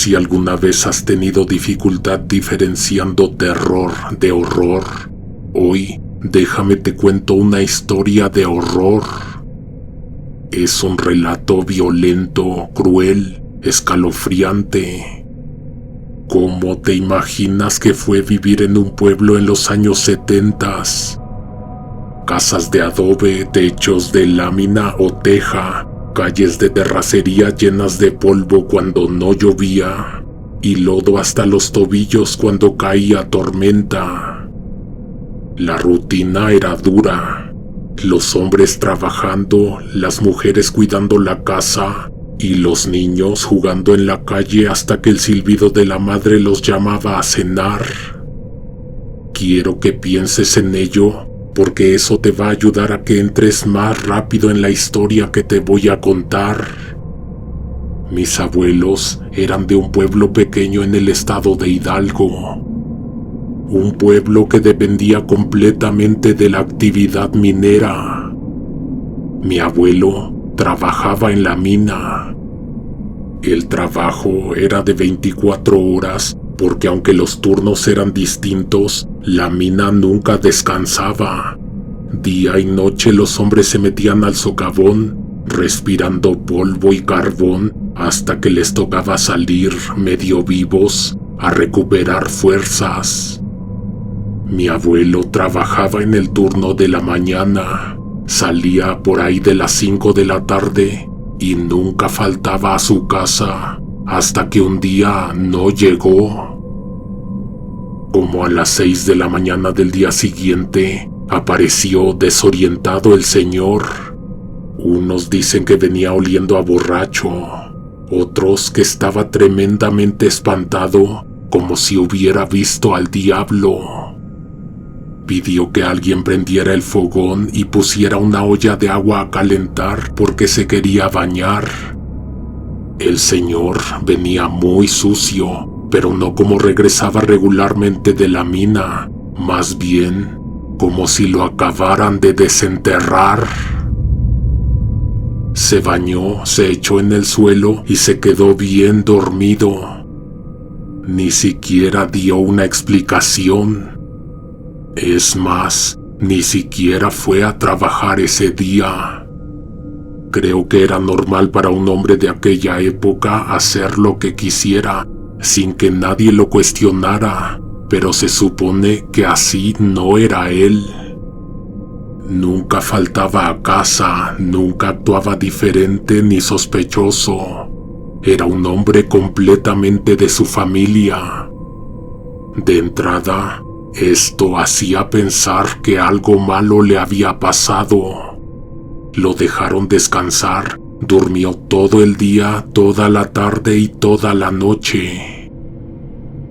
Si alguna vez has tenido dificultad diferenciando terror de horror, hoy déjame te cuento una historia de horror. Es un relato violento, cruel, escalofriante. ¿Cómo te imaginas que fue vivir en un pueblo en los años 70? Casas de adobe, techos de lámina o teja, calles de terracería llenas de polvo cuando no llovía, y lodo hasta los tobillos cuando caía tormenta. La rutina era dura, los hombres trabajando, las mujeres cuidando la casa, y los niños jugando en la calle hasta que el silbido de la madre los llamaba a cenar. Quiero que pienses en ello, porque eso te va a ayudar a que entres más rápido en la historia que te voy a contar. Mis abuelos eran de un pueblo pequeño en el estado de Hidalgo. Un pueblo que dependía completamente de la actividad minera. Mi abuelo trabajaba en la mina. El trabajo era de 24 horas porque aunque los turnos eran distintos, la mina nunca descansaba. Día y noche los hombres se metían al socavón, respirando polvo y carbón hasta que les tocaba salir medio vivos a recuperar fuerzas. Mi abuelo trabajaba en el turno de la mañana, salía por ahí de las 5 de la tarde y nunca faltaba a su casa hasta que un día no llegó. Como a las 6 de la mañana del día siguiente, apareció desorientado el señor. Unos dicen que venía oliendo a borracho, otros que estaba tremendamente espantado, como si hubiera visto al diablo. Pidió que alguien prendiera el fogón y pusiera una olla de agua a calentar porque se quería bañar. El señor venía muy sucio, pero no como regresaba regularmente de la mina, más bien como si lo acabaran de desenterrar. Se bañó, se echó en el suelo y se quedó bien dormido. Ni siquiera dio una explicación. Es más, ni siquiera fue a trabajar ese día. Creo que era normal para un hombre de aquella época hacer lo que quisiera, sin que nadie lo cuestionara, pero se supone que así no era él. Nunca faltaba a casa, nunca actuaba diferente ni sospechoso. Era un hombre completamente de su familia. De entrada, esto hacía pensar que algo malo le había pasado. Lo dejaron descansar, durmió todo el día, toda la tarde y toda la noche.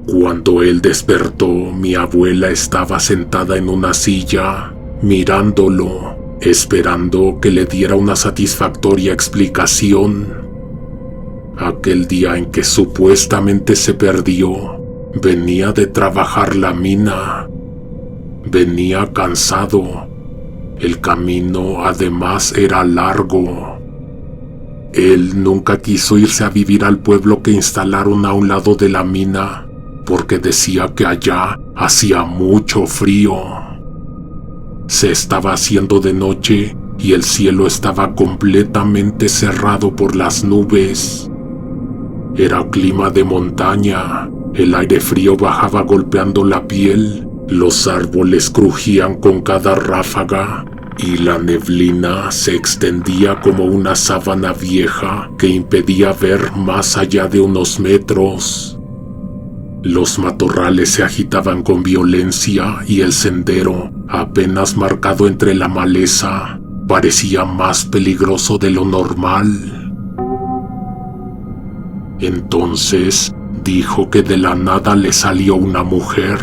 Cuando él despertó, mi abuela estaba sentada en una silla, mirándolo, esperando que le diera una satisfactoria explicación. Aquel día en que supuestamente se perdió, venía de trabajar la mina. Venía cansado. El camino además era largo. Él nunca quiso irse a vivir al pueblo que instalaron a un lado de la mina, porque decía que allá hacía mucho frío. Se estaba haciendo de noche y el cielo estaba completamente cerrado por las nubes. Era clima de montaña, el aire frío bajaba golpeando la piel, los árboles crujían con cada ráfaga y la neblina se extendía como una sábana vieja que impedía ver más allá de unos metros. Los matorrales se agitaban con violencia y el sendero, apenas marcado entre la maleza, parecía más peligroso de lo normal. Entonces dijo que de la nada le salió una mujer.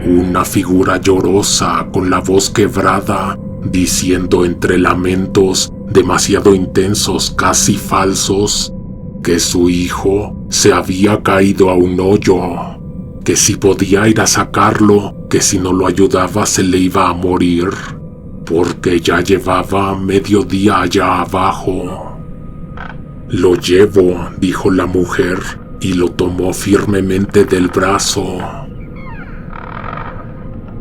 Una figura llorosa con la voz quebrada, diciendo entre lamentos demasiado intensos, casi falsos, que su hijo se había caído a un hoyo, que si podía ir a sacarlo, que si no lo ayudaba se le iba a morir, porque ya llevaba medio día allá abajo. Lo llevo, dijo la mujer, y lo tomó firmemente del brazo.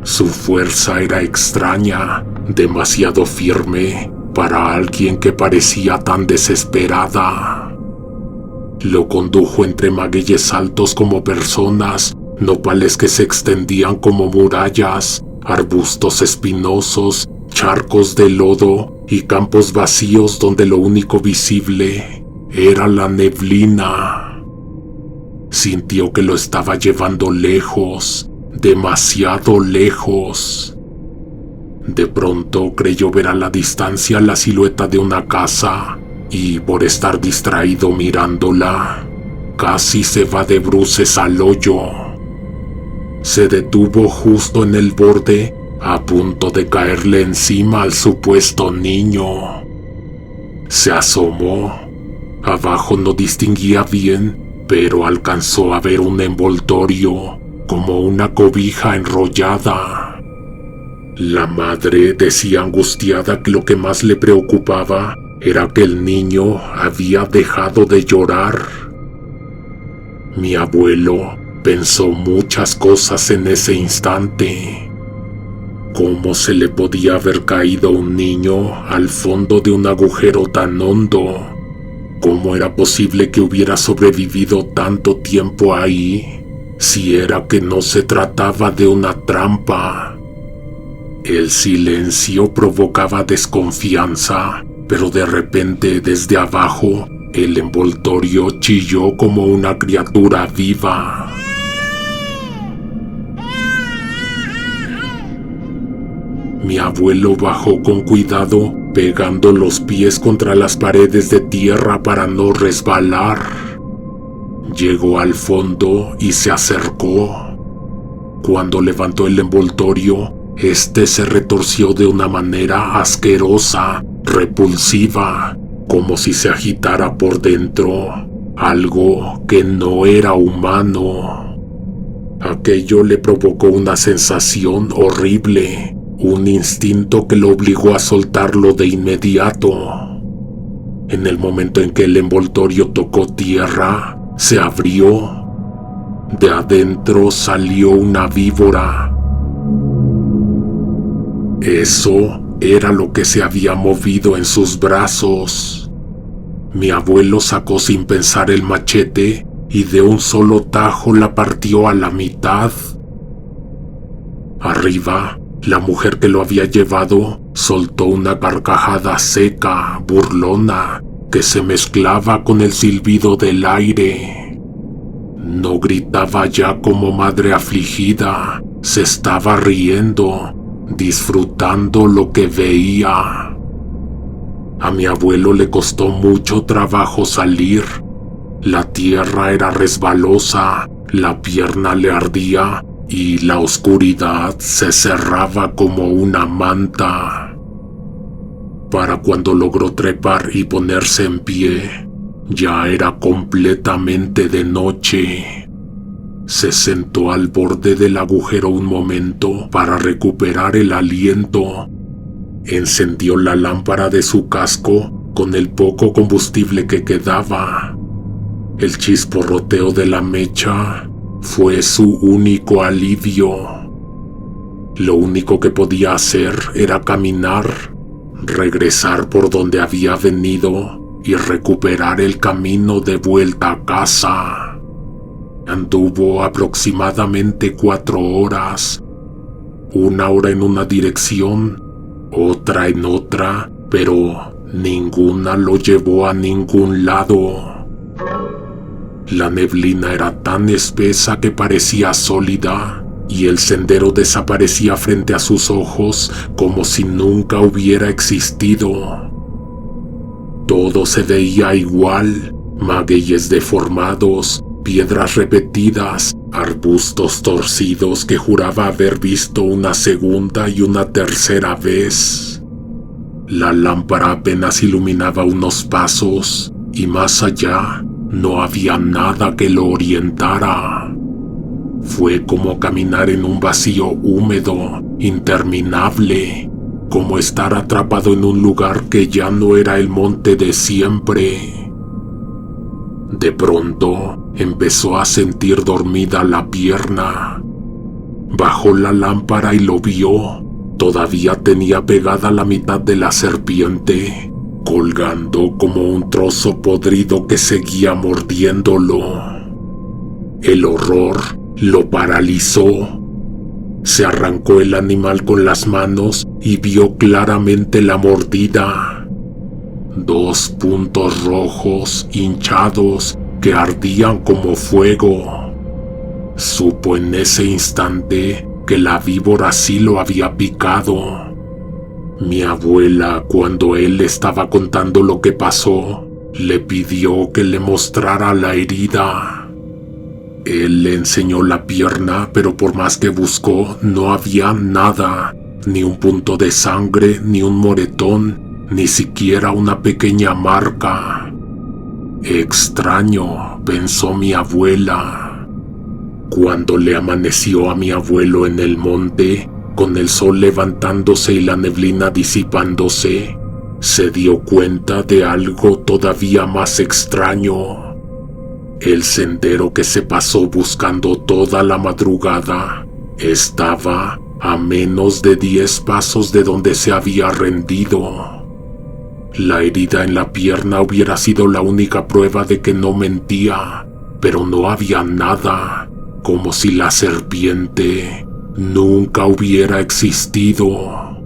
Su fuerza era extraña, demasiado firme para alguien que parecía tan desesperada. Lo condujo entre magueyes altos como personas, nopales que se extendían como murallas, arbustos espinosos, charcos de lodo y campos vacíos donde lo único visible era la neblina. Sintió que lo estaba llevando lejos, demasiado lejos. De pronto creyó ver a la distancia la silueta de una casa y, por estar distraído mirándola, casi se va de bruces al hoyo. Se detuvo justo en el borde, a punto de caerle encima al supuesto niño. Se asomó. Abajo no distinguía bien, pero alcanzó a ver un envoltorio, como una cobija enrollada. La madre decía angustiada que lo que más le preocupaba era que el niño había dejado de llorar. Mi abuelo pensó muchas cosas en ese instante. ¿Cómo se le podía haber caído un niño al fondo de un agujero tan hondo? ¿Cómo era posible que hubiera sobrevivido tanto tiempo ahí, si era que no se trataba de una trampa? El silencio provocaba desconfianza, pero de repente desde abajo el envoltorio chilló como una criatura viva. Mi abuelo bajó con cuidado, pegando los pies contra las paredes de tierra para no resbalar. Llegó al fondo y se acercó. Cuando levantó el envoltorio, este se retorció de una manera asquerosa, repulsiva, como si se agitara por dentro, algo que no era humano. Aquello le provocó una sensación horrible, un instinto que lo obligó a soltarlo de inmediato. En el momento en que el envoltorio tocó tierra, se abrió. De adentro salió una víbora. Eso era lo que se había movido en sus brazos. Mi abuelo sacó sin pensar el machete y de un solo tajo la partió a la mitad. Arriba, la mujer que lo había llevado soltó una carcajada seca, burlona, que se mezclaba con el silbido del aire. No gritaba ya como madre afligida, se estaba riendo, disfrutando lo que veía. A mi abuelo le costó mucho trabajo salir. La tierra era resbalosa, la pierna le ardía y la oscuridad se cerraba como una manta. Para cuando logró trepar y ponerse en pie, ya era completamente de noche. Se sentó al borde del agujero un momento para recuperar el aliento. Encendió la lámpara de su casco con el poco combustible que quedaba. El chisporroteo de la mecha fue su único alivio. Lo único que podía hacer era caminar, regresar por donde había venido y recuperar el camino de vuelta a casa. Anduvo aproximadamente 4 horas, 1 hora en una dirección, otra en otra, pero ninguna lo llevó a ningún lado. La neblina era tan espesa que parecía sólida, y el sendero desaparecía frente a sus ojos como si nunca hubiera existido. Todo se veía igual: magueyes deformados, piedras repetidas, arbustos torcidos que juraba haber visto una segunda y una tercera vez. La lámpara apenas iluminaba unos pasos, y más allá no había nada que lo orientara. Fue como caminar en un vacío húmedo, interminable, como estar atrapado en un lugar que ya no era el monte de siempre. De pronto, empezó a sentir dormida la pierna. Bajó la lámpara y lo vio. Todavía tenía pegada la mitad de la serpiente, colgando como un trozo podrido que seguía mordiéndolo. El horror lo paralizó. Se arrancó el animal con las manos y vio claramente la mordida. 2 puntos rojos hinchados que ardían como fuego. Supo en ese instante que la víbora sí lo había picado. Mi abuela, cuando él estaba contando lo que pasó, le pidió que le mostrara la herida. Él le enseñó la pierna, pero por más que buscó, no había nada, ni un punto de sangre, ni un moretón, ni siquiera una pequeña marca. Extraño, pensó mi abuela. Cuando le amaneció a mi abuelo en el monte, con el sol levantándose y la neblina disipándose, se dio cuenta de algo todavía más extraño. El sendero que se pasó buscando toda la madrugada estaba a menos de 10 pasos de donde se había rendido. La herida en la pierna hubiera sido la única prueba de que no mentía, pero no había nada, como si la serpiente nunca hubiera existido.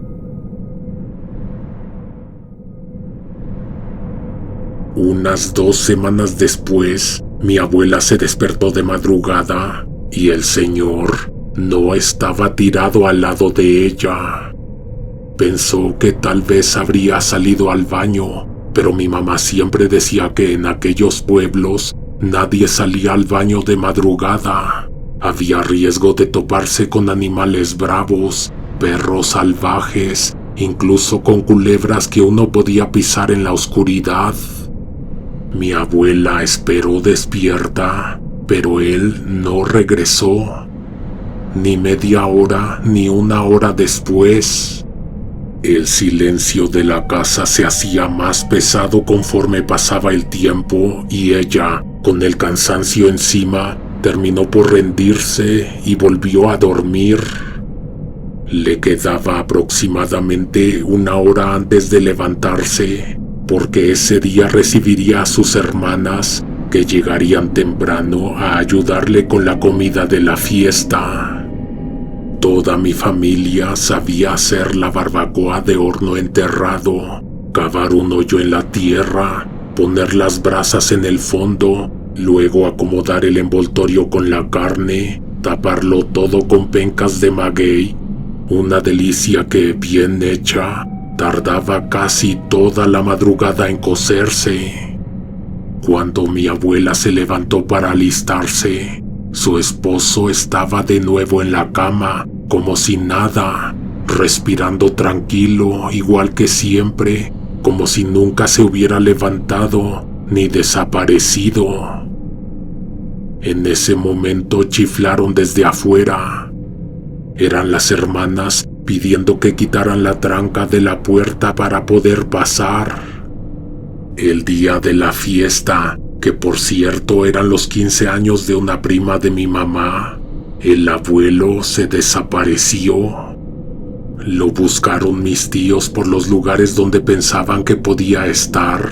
Unas 2 semanas después, mi abuela se despertó de madrugada y el señor no estaba tirado al lado de ella. Pensó que tal vez habría salido al baño, pero mi mamá siempre decía que en aquellos pueblos nadie salía al baño de madrugada. Había riesgo de toparse con animales bravos, perros salvajes, incluso con culebras que uno podía pisar en la oscuridad. Mi abuela esperó despierta, pero él no regresó. Ni media hora, ni 1 hora después. El silencio de la casa se hacía más pesado conforme pasaba el tiempo y ella, con el cansancio encima, terminó por rendirse y volvió a dormir. Le quedaba aproximadamente 1 hora antes de levantarse, porque ese día recibiría a sus hermanas, que llegarían temprano a ayudarle con la comida de la fiesta. Toda mi familia sabía hacer la barbacoa de horno enterrado, cavar un hoyo en la tierra, poner las brasas en el fondo, luego acomodar el envoltorio con la carne, taparlo todo con pencas de maguey, una delicia que, bien hecha, tardaba casi toda la madrugada en cocerse. Cuando mi abuela se levantó para alistarse, su esposo estaba de nuevo en la cama, como si nada, respirando tranquilo, igual que siempre, como si nunca se hubiera levantado ni desaparecido. En ese momento chiflaron desde afuera. Eran las hermanas pidiendo que quitaran la tranca de la puerta para poder pasar. El día de la fiesta, que por cierto eran los 15 años de una prima de mi mamá, el abuelo se desapareció. Lo buscaron mis tíos por los lugares donde pensaban que podía estar,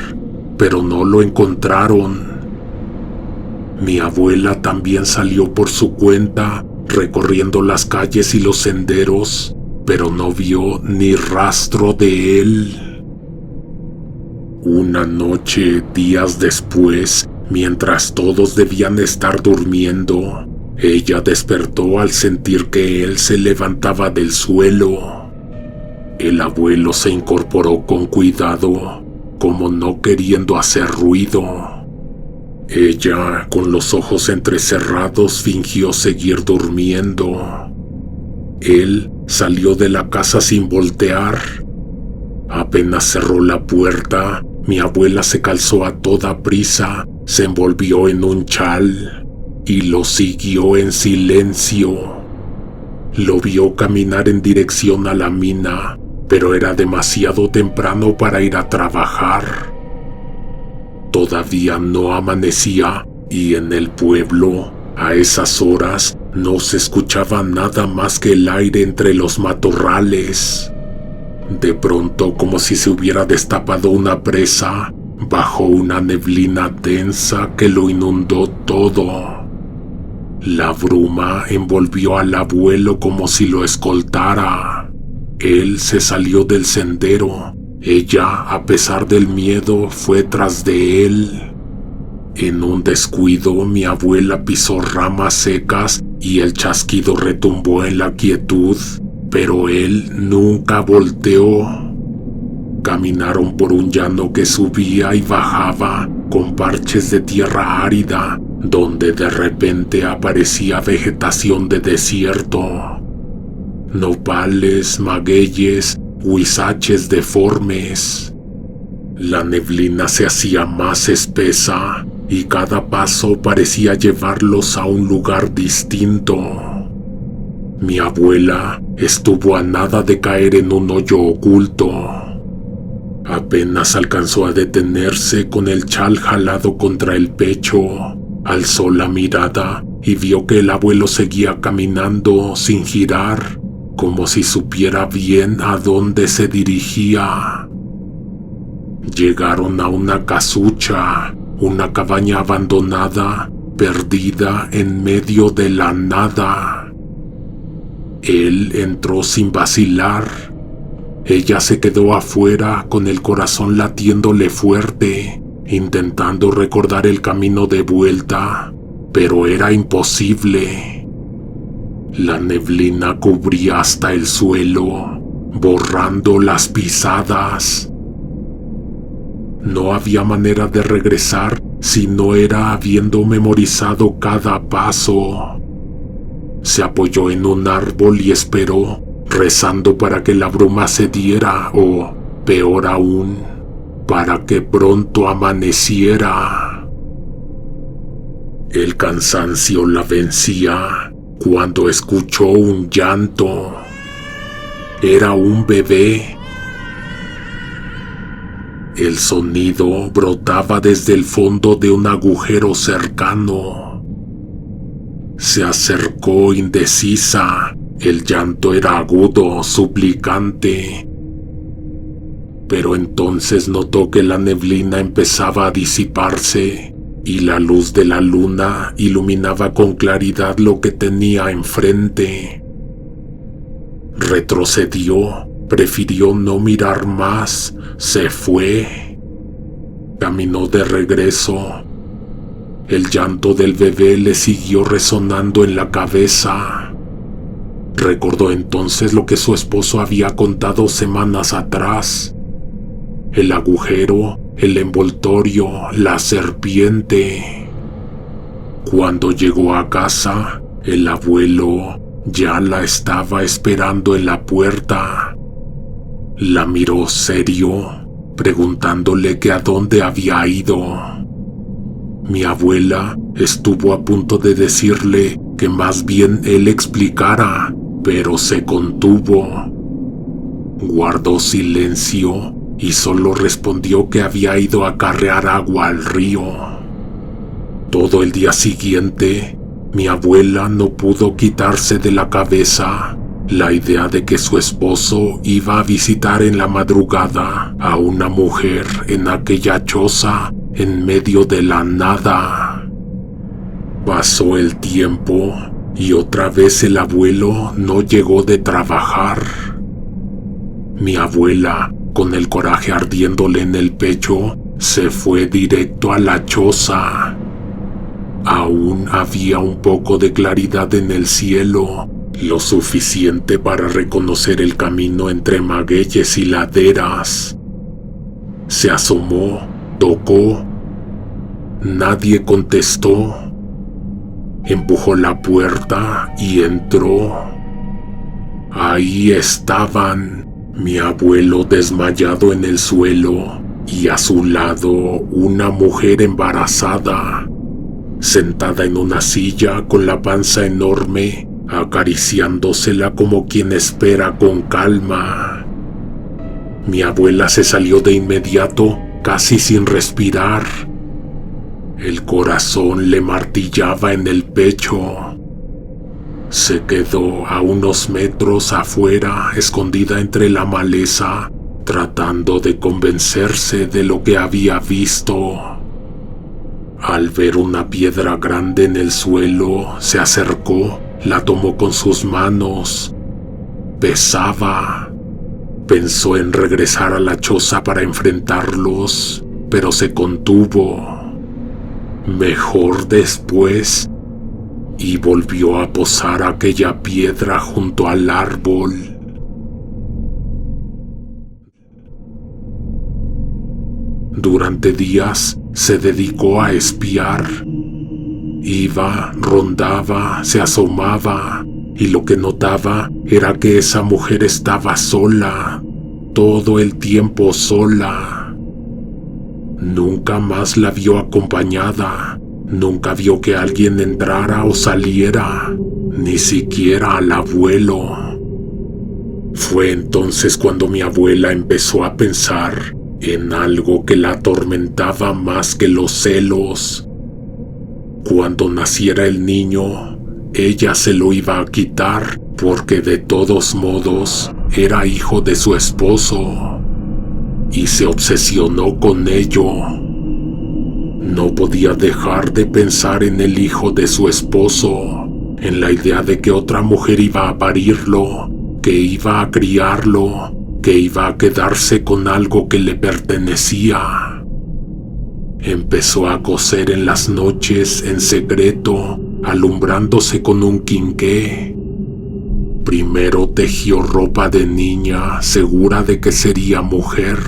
pero no lo encontraron. Mi abuela también salió por su cuenta, recorriendo las calles y los senderos, pero no vio ni rastro de él. Una noche, días después, mientras todos debían estar durmiendo, ella despertó al sentir que él se levantaba del suelo. El abuelo se incorporó con cuidado, como no queriendo hacer ruido. Ella, con los ojos entrecerrados, fingió seguir durmiendo. Él salió de la casa sin voltear. Apenas cerró la puerta, mi abuela se calzó a toda prisa, se envolvió en un chal y lo siguió en silencio. Lo vio caminar en dirección a la mina, pero era demasiado temprano para ir a trabajar. Todavía no amanecía y en el pueblo, a esas horas, no se escuchaba nada más que el aire entre los matorrales. De pronto, como si se hubiera destapado una presa, bajó una neblina densa que lo inundó todo. La bruma envolvió al abuelo como si lo escoltara. Él se salió del sendero. Ella, a pesar del miedo, fue tras de él. En un descuido, mi abuela pisó ramas secas y el chasquido retumbó en la quietud, pero él nunca volteó. Caminaron por un llano que subía y bajaba con parches de tierra árida, donde de repente aparecía vegetación de desierto. Nopales, magueyes, huizaches deformes. La neblina se hacía más espesa y cada paso parecía llevarlos a un lugar distinto. Mi abuela estuvo a nada de caer en un hoyo oculto. Apenas alcanzó a detenerse con el chal jalado contra el pecho. Alzó la mirada y vio que el abuelo seguía caminando sin girar, como si supiera bien a dónde se dirigía. Llegaron a una casucha, una cabaña abandonada, perdida en medio de la nada. Él entró sin vacilar. Ella se quedó afuera con el corazón latiéndole fuerte, intentando recordar el camino de vuelta, pero era imposible. La neblina cubría hasta el suelo, borrando las pisadas. No había manera de regresar si no era habiendo memorizado cada paso. Se apoyó en un árbol y esperó, rezando para que la bruma cediera o, peor aún, para que pronto amaneciera. El cansancio la vencía cuando escuchó un llanto. Era un bebé. El sonido brotaba desde el fondo de un agujero cercano. Se acercó indecisa. El llanto era agudo, suplicante. Pero entonces notó que la neblina empezaba a disiparse y la luz de la luna iluminaba con claridad lo que tenía enfrente. Retrocedió, prefirió no mirar más, se fue. Caminó de regreso. El llanto del bebé le siguió resonando en la cabeza. Recordó entonces lo que su esposo había contado semanas atrás. El agujero, el envoltorio, la serpiente. Cuando llegó a casa, el abuelo ya la estaba esperando en la puerta. La miró serio, preguntándole que a dónde había ido. Mi abuela estuvo a punto de decirle que más bien él explicara, pero se contuvo. Guardó silencio y solo respondió que había ido a carrear agua al río. Todo el día siguiente, mi abuela no pudo quitarse de la cabeza la idea de que su esposo iba a visitar en la madrugada a una mujer en aquella choza en medio de la nada. Pasó el tiempo y otra vez el abuelo no llegó de trabajar. Mi abuela, con el coraje ardiéndole en el pecho, se fue directo a la choza. Aún había un poco de claridad en el cielo, lo suficiente para reconocer el camino entre magueyes y laderas. Se asomó, tocó. Nadie contestó. Empujó la puerta y entró. Ahí estaban, mi abuelo desmayado en el suelo y a su lado una mujer embarazada, sentada en una silla con la panza enorme, acariciándosela como quien espera con calma. Mi abuela se salió de inmediato, casi sin respirar. El corazón le martillaba en el pecho. Se quedó a unos metros afuera, escondida entre la maleza, tratando de convencerse de lo que había visto. Al ver una piedra grande en el suelo, se acercó, la tomó con sus manos. Pesaba. Pensó en regresar a la choza para enfrentarlos, pero se contuvo. Mejor después, y volvió a posar aquella piedra junto al árbol. Durante días se dedicó a espiar. Iba, rondaba, se asomaba, y lo que notaba era que esa mujer estaba sola, todo el tiempo sola. Nunca más la vio acompañada, nunca vio que alguien entrara o saliera, ni siquiera al abuelo. Fue entonces cuando mi abuela empezó a pensar en algo que la atormentaba más que los celos. Cuando naciera el niño, ella se lo iba a quitar porque de todos modos era hijo de su esposo. Y se obsesionó con ello. No podía dejar de pensar en el hijo de su esposo, en la idea de que otra mujer iba a parirlo, que iba a criarlo, que iba a quedarse con algo que le pertenecía. Empezó a coser en las noches en secreto, alumbrándose con un quinqué. Primero tejió ropa de niña, segura de que sería mujer.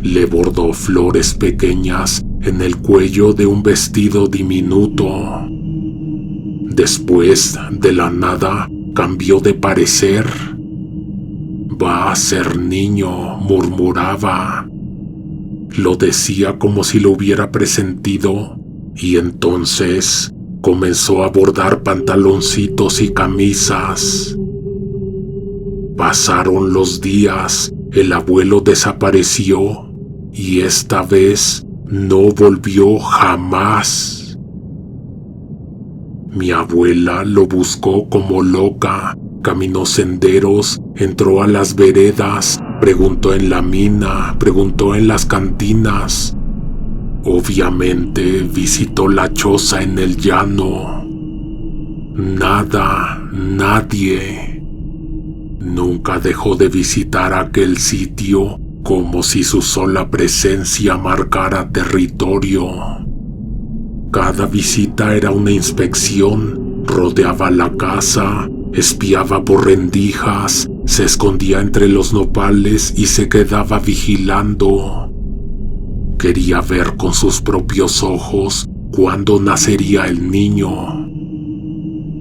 Le bordó flores pequeñas en el cuello de un vestido diminuto. Después, de la nada, cambió de parecer. «Va a ser niño», murmuraba. Lo decía como si lo hubiera presentido, y entonces comenzó a bordar pantaloncitos y camisas. Pasaron los días, el abuelo desapareció, y esta vez no volvió jamás. Mi abuela lo buscó como loca, caminó senderos, entró a las veredas, preguntó en la mina, preguntó en las cantinas. Obviamente visitó la choza en el llano. Nada, nadie. Nunca dejó de visitar aquel sitio como si su sola presencia marcara territorio. Cada visita era una inspección, rodeaba la casa, espiaba por rendijas, se escondía entre los nopales y se quedaba vigilando. Quería ver con sus propios ojos cuándo nacería el niño.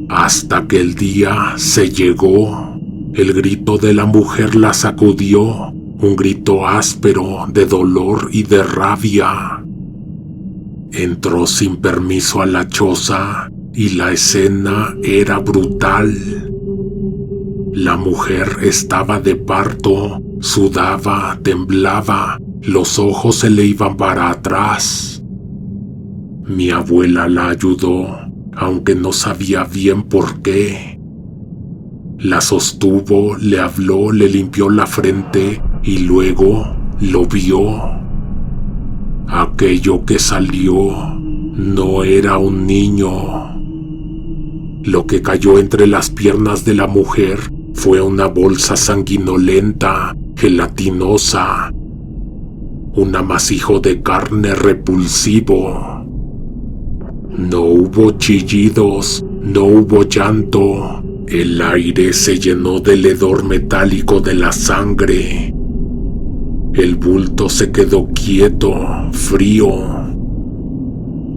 Hasta que el día se llegó. El grito de la mujer la sacudió, un grito áspero de dolor y de rabia. Entró sin permiso a la choza y la escena era brutal. La mujer estaba de parto, sudaba, temblaba, los ojos se le iban para atrás. Mi abuela la ayudó, aunque no sabía bien por qué. La sostuvo, le habló, le limpió la frente y luego lo vio. Aquello que salió no era un niño. Lo que cayó entre las piernas de la mujer fue una bolsa sanguinolenta, gelatinosa, un amasijo de carne repulsivo. No hubo chillidos, no hubo llanto. El aire se llenó del hedor metálico de la sangre. El bulto se quedó quieto, frío.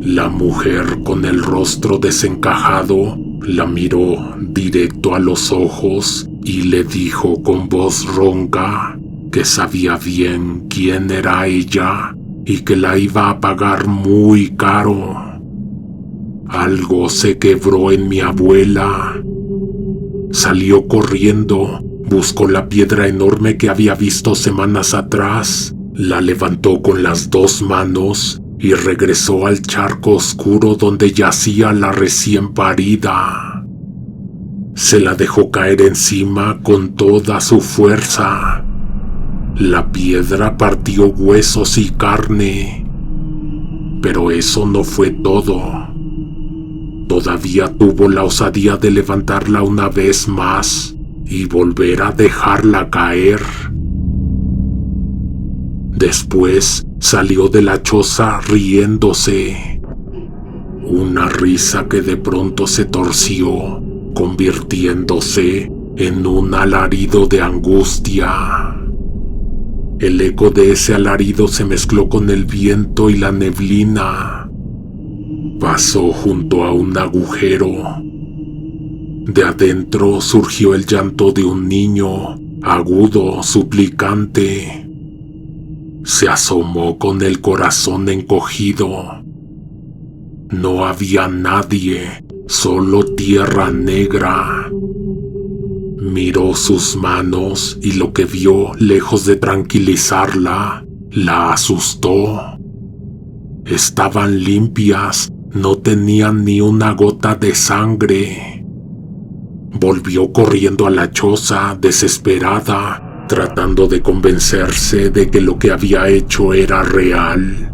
La mujer, con el rostro desencajado, la miró directo a los ojos y le dijo con voz ronca que sabía bien quién era ella y que la iba a pagar muy caro. Algo se quebró en mi abuela. Salió corriendo, buscó la piedra enorme que había visto semanas atrás, la levantó con las dos manos y regresó al charco oscuro donde yacía la recién parida. Se la dejó caer encima con toda su fuerza. La piedra partió huesos y carne. Pero eso no fue todo. Todavía tuvo la osadía de levantarla una vez más y volver a dejarla caer. Después salió de la choza riéndose. Una risa que de pronto se torció, convirtiéndose en un alarido de angustia. El eco de ese alarido se mezcló con el viento y la neblina. Pasó junto a un agujero. De adentro surgió el llanto de un niño, agudo, suplicante. Se asomó con el corazón encogido. No había nadie, solo tierra negra. Miró sus manos y lo que vio, lejos de tranquilizarla, la asustó. Estaban limpias, no tenían ni una gota de sangre. Volvió corriendo a la choza, desesperada, tratando de convencerse de que lo que había hecho era real.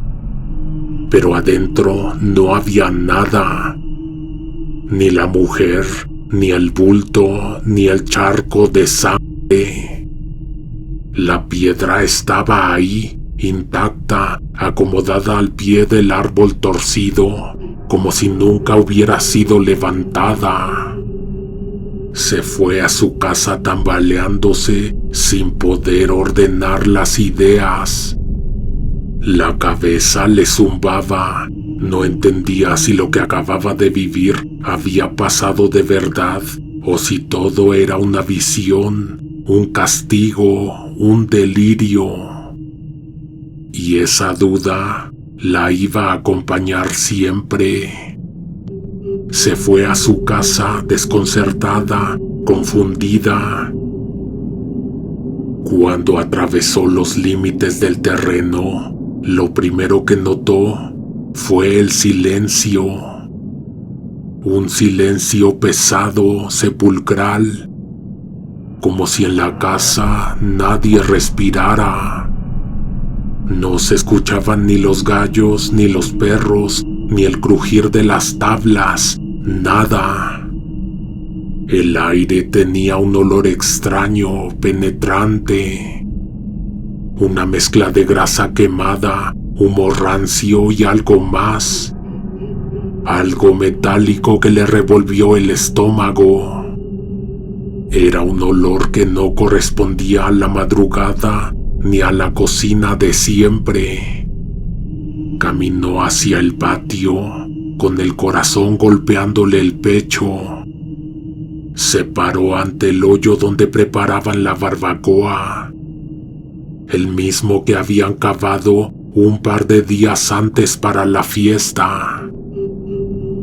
Pero adentro no había nada. Ni la mujer, ni el bulto, ni el charco de sangre. La piedra estaba ahí, intacta, acomodada al pie del árbol torcido, como si nunca hubiera sido levantada. Se fue a su casa tambaleándose, sin poder ordenar las ideas. La cabeza le zumbaba. No entendía si lo que acababa de vivir había pasado de verdad o si todo era una visión, un castigo, un delirio. Y esa duda la iba a acompañar siempre. Se fue a su casa desconcertada, confundida. Cuando atravesó los límites del terreno, lo primero que notó fue el silencio. Un silencio pesado, sepulcral, como si en la casa nadie respirara. No se escuchaban ni los gallos, ni los perros, ni el crujir de las tablas, nada. El aire tenía un olor extraño, penetrante. Una mezcla de grasa quemada, humo rancio y algo más. Algo metálico que le revolvió el estómago. Era un olor que no correspondía a la madrugada ni a la cocina de siempre. Caminó hacia el patio, con el corazón golpeándole el pecho. Se paró ante el hoyo donde preparaban la barbacoa, el mismo que habían cavado un par de días antes para la fiesta.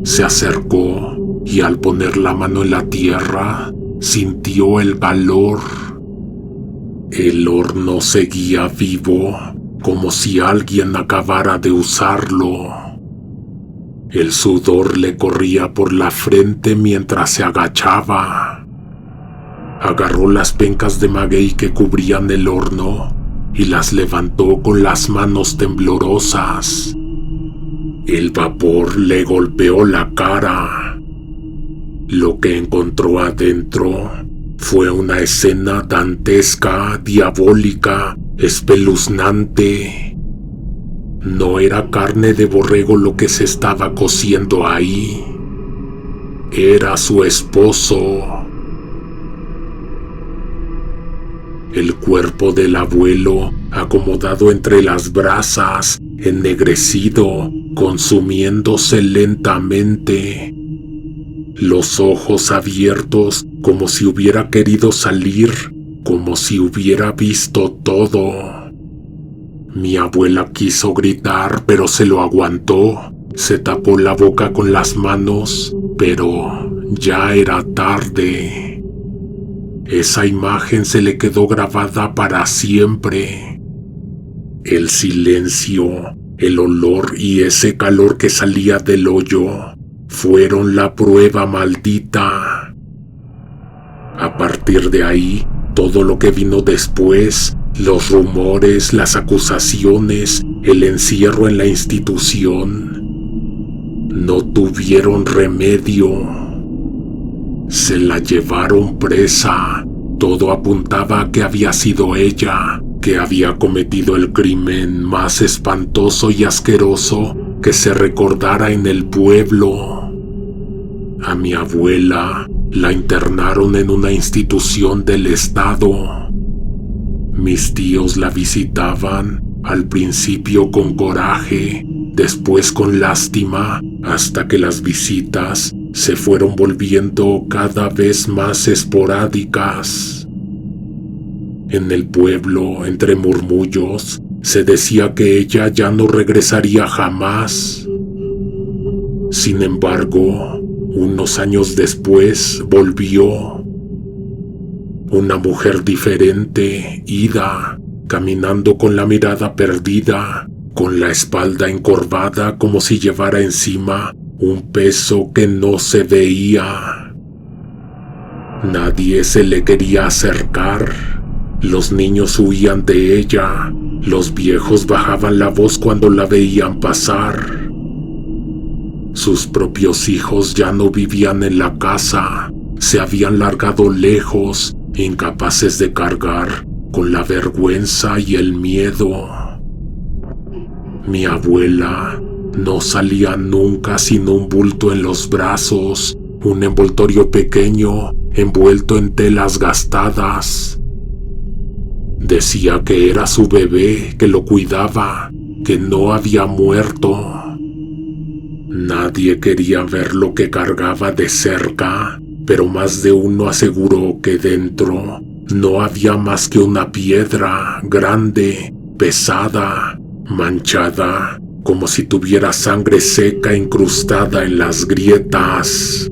Se acercó y al poner la mano en la tierra, sintió el calor. El horno seguía vivo, como si alguien acabara de usarlo. El sudor le corría por la frente mientras se agachaba. Agarró las pencas de maguey que cubrían el horno y las levantó con las manos temblorosas. El vapor le golpeó la cara. Lo que encontró adentro fue una escena dantesca, diabólica, espeluznante. No era carne de borrego lo que se estaba cociendo ahí. Era su esposo. El cuerpo del abuelo, acomodado entre las brasas, ennegrecido, consumiéndose lentamente. Los ojos abiertos como si hubiera querido salir, como si hubiera visto todo. Mi abuela quiso gritar, pero se lo aguantó. Se tapó la boca con las manos, pero ya era tarde. Esa imagen se le quedó grabada para siempre. El silencio, el olor y ese calor que salía del hoyo fueron la prueba maldita. A partir de ahí, todo lo que vino después, los rumores, las acusaciones, el encierro en la institución, no tuvieron remedio. Se la llevaron presa. Todo apuntaba a que había sido ella, que había cometido el crimen más espantoso y asqueroso que se recordara en el pueblo. A mi abuela la internaron en una institución del estado. Mis tíos la visitaban, al principio con coraje, después con lástima, hasta que las visitas se fueron volviendo cada vez más esporádicas. En el pueblo, entre murmullos, se decía que ella ya no regresaría jamás. Sin embargo, unos años después volvió. Una mujer diferente, ida, caminando con la mirada perdida, con la espalda encorvada como si llevara encima un peso que no se veía. Nadie se le quería acercar. Los niños huían de ella. Los viejos bajaban la voz cuando la veían pasar. Sus propios hijos ya no vivían en la casa. Se habían largado lejos, incapaces de cargar con la vergüenza y el miedo. Mi abuela no salía nunca sin un bulto en los brazos, un envoltorio pequeño envuelto en telas gastadas. Decía que era su bebé, que lo cuidaba, que no había muerto. Nadie quería ver lo que cargaba de cerca, pero más de uno aseguró que dentro no había más que una piedra grande, pesada, manchada, como si tuviera sangre seca incrustada en las grietas.